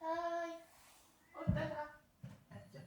Hai, udah. Aja.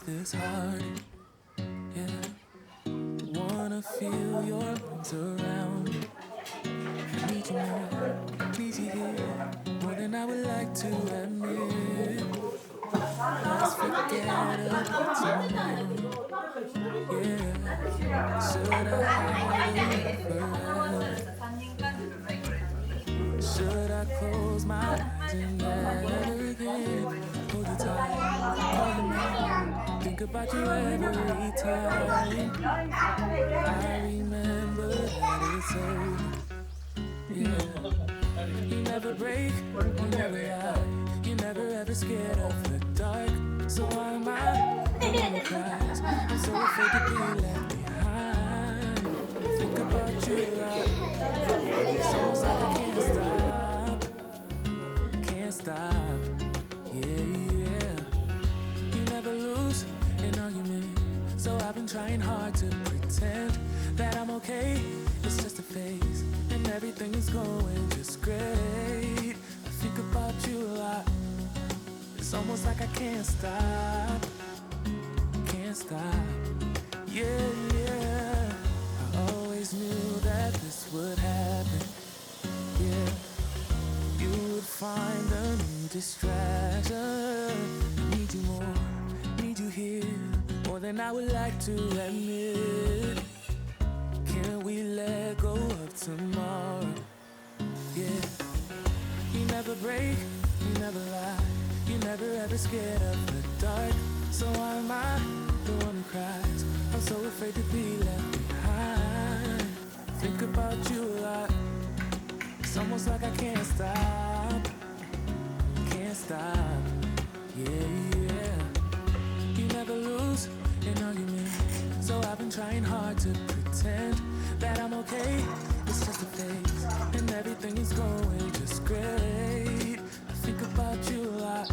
this hard. Yeah, wanna feel your arms around me. I need you more, need you here, more than I would like to admit. Let's forget about tomorrow. Yeah, should I hide it forever? Should I close my eyes and never again hold you tight, call you mine, think about you every time I remember that it's over. Yeah, you never break, you never lie, you never ever scared of the dark. So why am I the one who cries? I'm so afraid to be left behind. Think about you a lot. It's almost like I can't stop, can't stop. Yeah. You never lose an argument, so I've been trying hard to pretend that I'm okay. It's just a phase, and everything is going just great. I think about you a lot. It's almost like I can't stop, can't stop. Yeah, yeah. I always knew that this would happen. Yeah, you would find a new distraction. Need you more, need you here, more than I would like to admit. Can we let go of tomorrow? Yeah, you never break, you never lie, you never ever scared of the dark. So why am I the one who cries? I'm so afraid to be left behind. Think about you a lot. It's almost like I can't stop, can't stop. Yeah, yeah. You never lose an argument, so I've been trying hard to pretend that I'm okay. It's just a phase, and everything is going just great. I think about you a lot.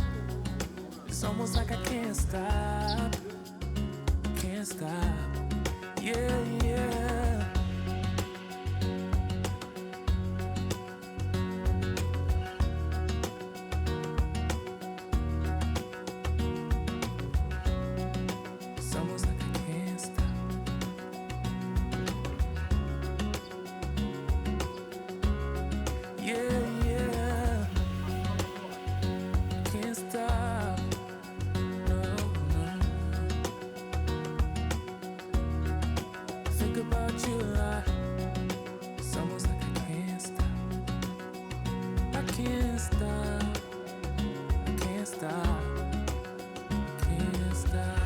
It's almost like I can't stop, can't stop. Yeah, yeah. It's almost like I can't stop. Yeah, yeah. Can't stop. No, no. Think about you a lot. It's almost like I can't stop. I can't stop. I can't stop. Can't stop.